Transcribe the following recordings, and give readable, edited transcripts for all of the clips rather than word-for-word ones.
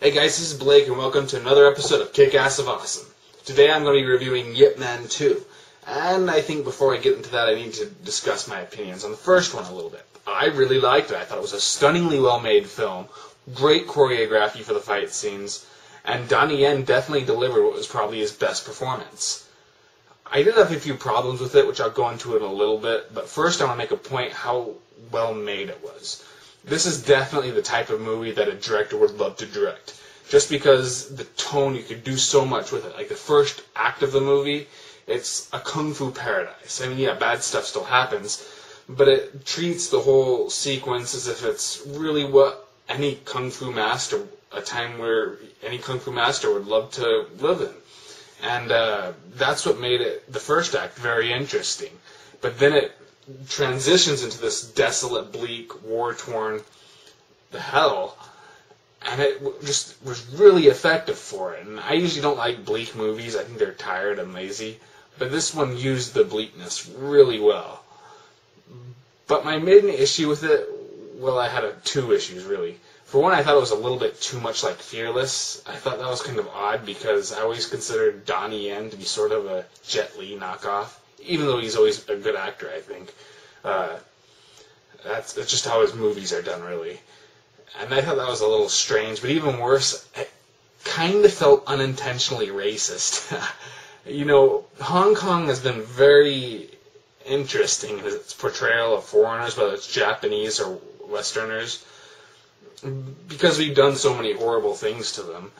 Hey guys, this is Blake and welcome to another episode of Kickass of Awesome. Today I'm going to be reviewing Yip Man 2. And I think before I get into that I need to discuss my opinions on the first one a little bit. I really liked it. I thought it was a stunningly well-made film. Great choreography for the fight scenes. And Donnie Yen definitely delivered what was probably his best performance. I did have a few problems with it, which I'll go into in a little bit. But first I want to make a point how well made it was. This is definitely the type of movie that a director would love to direct. Just because the tone, you could do so much with it. Like the first act of the movie, it's a kung fu paradise. I mean, yeah, bad stuff still happens, but it treats the whole sequence as if it's really what any kung fu master, a time where any kung fu master would love to live in. And that's what made it, the first act, very interesting. But then it transitions into this desolate, bleak, war-torn hell, and it just was really effective for it. And I usually don't like bleak movies. I think they're tired and lazy, but this one used the bleakness really well. But my main issue with it, well, I had two issues, really. For one, I thought it was a little bit too much like Fearless. I thought that was kind of odd because I always considered Donnie Yen to be sort of a Jet Li knockoff. Even though he's always a good actor, I think. That's just how his movies are done, really. And I thought that was a little strange, but even worse, it kind of felt unintentionally racist. You know, Hong Kong has been very interesting in its portrayal of foreigners, whether it's Japanese or Westerners, because we've done so many horrible things to them,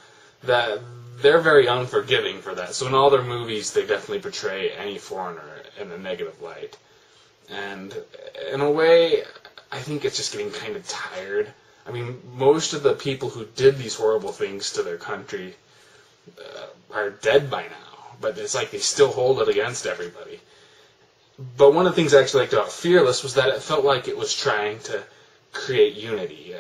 that they're very unforgiving for that. So in all their movies, they definitely portray any foreigner in a negative light. And in a way, I think it's just getting kind of tired. I mean, most of the people who did these horrible things to their country are dead by now. But it's like they still hold it against everybody. But one of the things I actually liked about Fearless was that it felt like it was trying to create unity,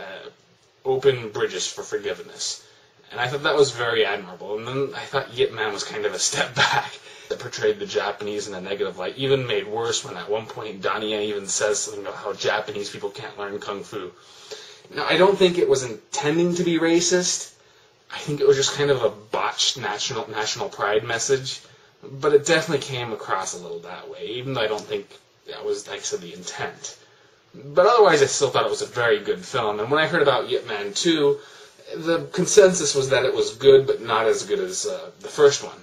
open bridges for forgiveness. And I thought that was very admirable. And then I thought Yip Man was kind of a step back. That portrayed the Japanese in a negative light, even made worse when at one point Donnie Yen even says something about how Japanese people can't learn kung fu. Now, I don't think it was intending to be racist. I think it was just kind of a botched national pride message. But it definitely came across a little that way, even though I don't think that was, like I said, the intent. But otherwise, I still thought it was a very good film. And when I heard about Yip Man 2, the consensus was that it was good, but not as good as the first one.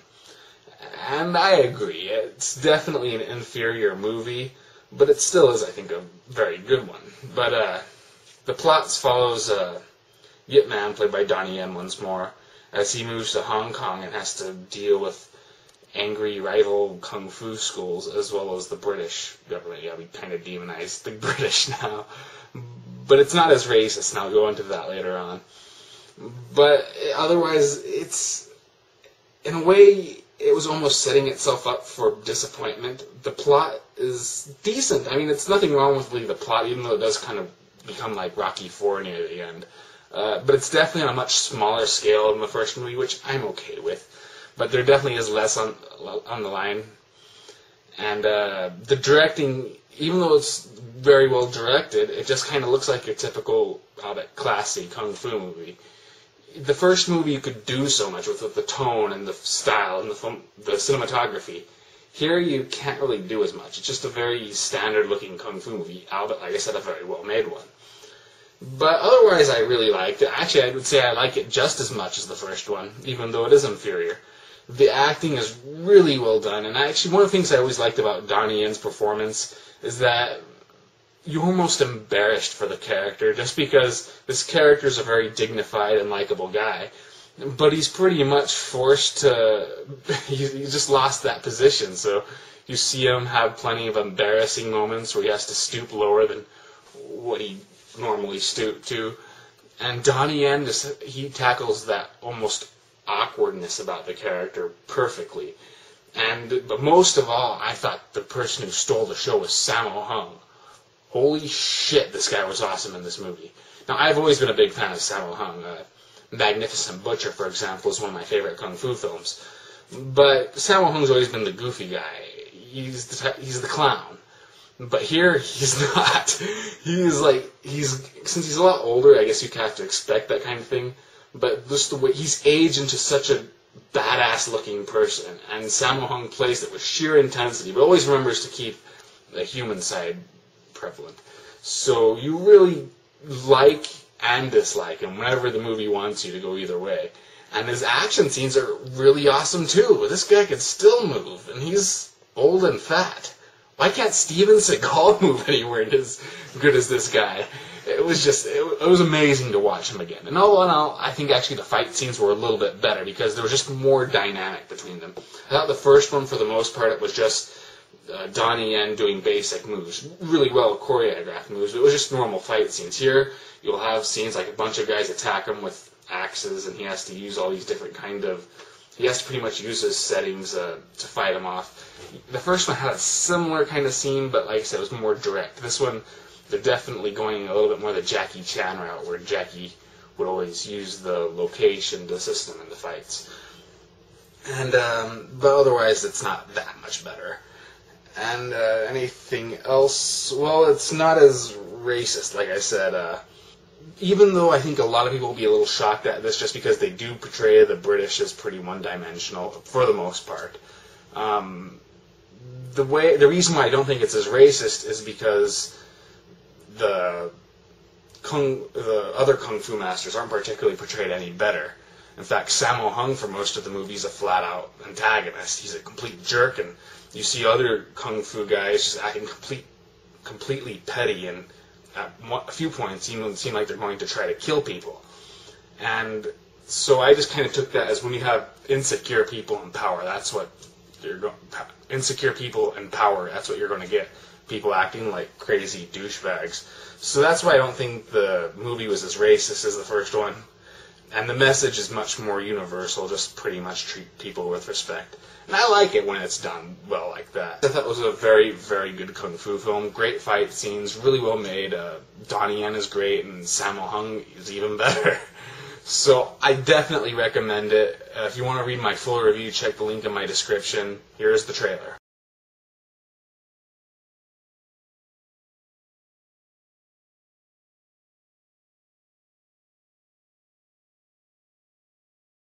And I agree. It's definitely an inferior movie, but it still is, I think, a very good one. But the plot follows Yip Man, played by Donnie Yen once more, as he moves to Hong Kong and has to deal with angry rival kung fu schools, as well as the British government. Yeah, we kind of demonize the British now. But it's not as racist, and I'll go into that later on. But otherwise, it's, in a way, it was almost setting itself up for disappointment. The plot is decent. I mean, it's nothing wrong with the plot, even though it does kind of become like Rocky IV near the end. But it's definitely on a much smaller scale than the first movie, which I'm okay with. But there definitely is less on the line. And the directing, even though it's very well directed, it just kind of looks like your typical, classy kung fu movie. The first movie you could do so much with the tone and the style and the cinematography. Here you can't really do as much. It's just a very standard-looking kung fu movie, albeit, like I said, a very well-made one. But otherwise, I really liked it. Actually, I would say I like it just as much as the first one, even though it is inferior. The acting is really well done, and actually one of the things I always liked about Donnie Yen's performance is that you're almost embarrassed for the character, just because this character is a very dignified and likable guy. But he's pretty much forced to... he just lost that position, so you see him have plenty of embarrassing moments where he has to stoop lower than what he normally stooped to. And Donnie Yen, he tackles that almost awkwardness about the character perfectly. But most of all, I thought the person who stole the show was Sammo Hung. Holy shit, this guy was awesome in this movie. Now, I've always been a big fan of Sammo Hung. Magnificent Butcher, for example, is one of my favorite kung fu films. But Sammo Hung's always been the goofy guy. He's the clown. But here, he's not. Since he's a lot older, I guess you have to expect that kind of thing. but just the way he's aged into such a badass-looking person, and Sammo Hung plays it with sheer intensity, but always remembers to keep the human side prevalent. So you really like and dislike him whenever the movie wants you to go either way. And his action scenes are really awesome too. This guy can still move, and he's old and fat. Why can't Steven Seagal move anywhere as good as this guy? It was amazing to watch him again. And all in all, I think actually the fight scenes were a little bit better because there was just more dynamic between them. I thought the first one, for the most part, it was just Donnie Yen doing basic moves, really well choreographed moves. It was just normal fight scenes. Here, you'll have scenes like a bunch of guys attack him with axes, and he has to use all these different he has to pretty much use his settings to fight him off. The first one had a similar kind of scene, but like I said, it was more direct. This one, they're definitely going a little bit more the Jackie Chan route, where Jackie would always use the location to assist him in the fights. And but otherwise, it's not that much better. And anything else? Well, it's not as racist, like I said. Even though I think a lot of people will be a little shocked at this, just because they do portray the British as pretty one-dimensional for the most part. The reason why I don't think it's as racist is because the other kung fu masters aren't particularly portrayed any better. In fact, Sammo Hung for most of the movie is a flat-out antagonist. He's a complete jerk, and you see other kung fu guys just acting completely petty, and at a few points even seem like they're going to try to kill people. And so I just kind of took that as when you have insecure people in power, that's what you're going. Insecure people in power, that's what you're going to get. People acting like crazy douchebags. So that's why I don't think the movie was as racist as the first one. And the message is much more universal, just pretty much treat people with respect. And I like it when it's done well like that. I thought it was a very, very good kung fu film. Great fight scenes, really well made. Donnie Yen is great, and Sammo Hung is even better. So I definitely recommend it. If you want to read my full review, check the link in my description. Here's the trailer.